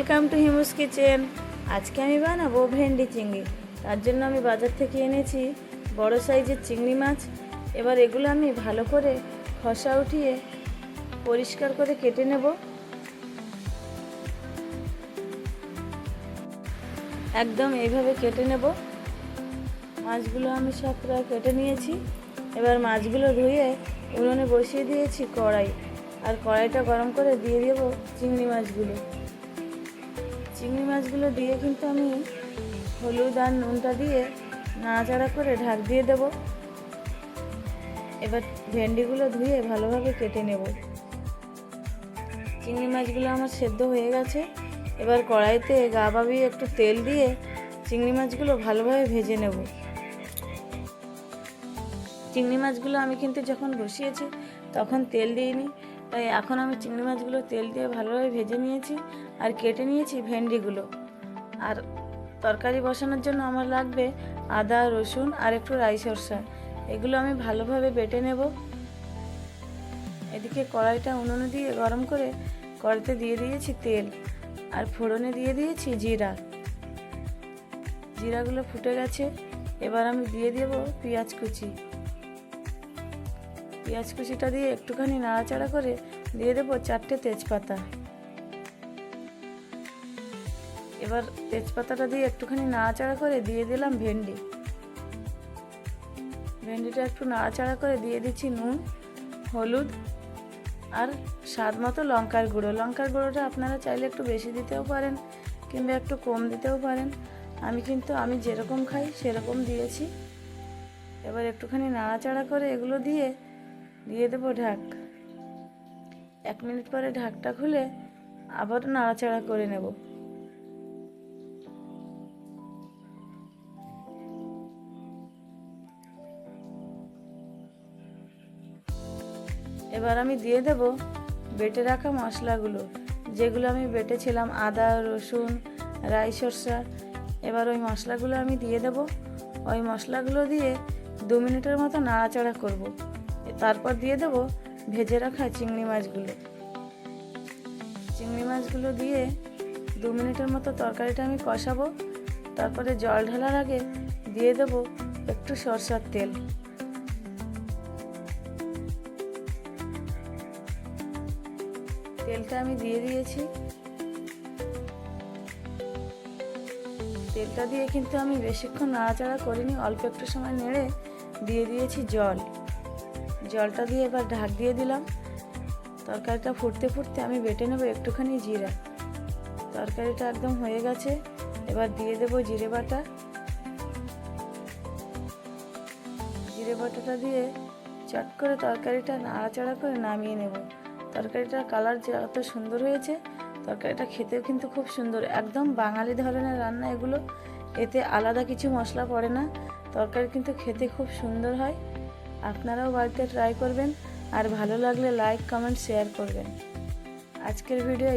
Welcome to হিমুস kitchen. আজকে আমি বানাবো ভেন্ডি চিংড়ি। তার জন্য আমি বাজার থেকে এনেছি বড় সাইজের চিংড়ি মাছ। এবার এগুলো আমি ভালো করে খোসা উঠিয়ে পরিষ্কার করে কেটে নেব। একদম এইভাবে কেটে নেব। মাছগুলো আমি সব প্রায় কেটে নিয়েছি। এবার মাছগুলো ধুয়ে উনুনে বসিয়ে দিয়েছি কড়াই, আর কড়াইটা গরম করে দিয়ে দেব চিংড়ি মাছগুলো। চিংড়ি মাছগুলো দিয়ে কিন্তু আমি হলুদ আর নুনটা দিয়ে নাড়াচাড়া করে ঢাক দিয়ে দেব। এবার ভেন্ডিগুলো ধুয়ে ভালোভাবে কেটে নেব। চিংড়ি মাছগুলো আমার সেদ্ধ হয়ে গেছে। এবার কড়াইতে গা বাবিয়ে একটু তেল দিয়ে চিংড়ি মাছগুলো ভালোভাবে ভেজে নেব। চিংড়ি মাছগুলো আমি কিন্তু যখন বসিয়েছি তখন তেল দিইনি, তাই এখন আমি চিংড়ি মাছগুলো তেল দিয়ে ভালোভাবে ভেজে নিয়েছি আর কেটে নিয়েছি ভেন্ডিগুলো। আর তরকারি বসানোর জন্য আমার লাগবে আদা, রসুন আর একটু রাই সরষা। এগুলো আমি ভালোভাবে বেটে নেব। এদিকে কড়াইটা উনুনে দিয়ে গরম করে কড়াইতে দিয়ে দিয়েছি তেল, আর ফোড়নে দিয়ে দিয়েছি জিরা। জিরাগুলো ফুটে গেছে। এবার আমি দিয়ে দেব পেঁয়াজ কুচি। পেঁয়াজ কুচিটা দিয়ে একটুখানি নাড়াচাড়া করে দিয়ে দেবো 4টে তেজপাতা। এবার তেজপাতাটা দিয়ে একটুখানি নাড়াচাড়া করে দিয়ে দিলাম ভেন্ডি। ভেন্ডিটা একটু নাড়াচাড়া করে দিয়ে দিচ্ছি নুন, হলুদ আর স্বাদ মতো লঙ্কার গুঁড়ো। লঙ্কার গুঁড়োটা আপনারা চাইলে একটু বেশি দিতেও পারেন কিংবা একটু কম দিতেও পারেন। আমি যেরকম খাই সেরকম দিয়েছি। এবার একটুখানি নাড়াচাড়া করে এগুলো দিয়ে দেবো ঢাক। 1 মিনিট পরে ঢাকটা খুলে আবার নাড়াচাড়া করে নেব। এবার আমি দিয়ে দেব বেটে রাখা মশলাগুলো, যেগুলো আমি বেটেছিলাম, আদা, রসুন, রাই সরষা। এবার ওই মশলাগুলো আমি দিয়ে দেব। ওই মশলাগুলো দিয়ে 2 মিনিটের মতো নাড়াচাড়া করব। তারপর দিয়ে দেব ভেজে রাখা চিংড়ি মাছগুলো। চিংড়ি মাছগুলো দিয়ে 2 মিনিটের মতো তরকারিটা আমি কষাবো। তারপরে জল ঢালার আগে দিয়ে দেব একটু সরষার তেল। তেলটা আমি দিয়ে দিয়েছি। তেলটা দিয়ে কিন্তু আমি বেশিক্ষণ নাড়াচাড়া করিনি, অল্প একটু সময় নেড়ে দিয়ে দিয়েছি জল। জলটা দিয়ে এবার ঢাক দিয়ে দিলাম। তরকারিটা ফুটতে ফুটতে আমি বেটে নেব একটুখানি জিরা। তরকারিটা একদম হয়ে গেছে। এবার দিয়ে দেব জিরে বাটা। জিরে বাটাটা দিয়ে চট করে তরকারিটা নাড়াচাড়া করে নামিয়ে নেব। তরকারিটার কালার যত সুন্দর হয়েছে, তরকারিটা খেতেও কিন্তু খুব সুন্দর। একদম বাঙালি ধরনের রান্না এগুলো, এতে আলাদা কিছু মশলা পড়ে না। তরকারি কিন্তু খেতে খুব সুন্দর হয়। আপনারাও বাড়িতে ট্রাই করবেন, আর ভালো লাগলে লাইক, কমেন্ট, শেয়ার করবেন। আজকের ভিডিও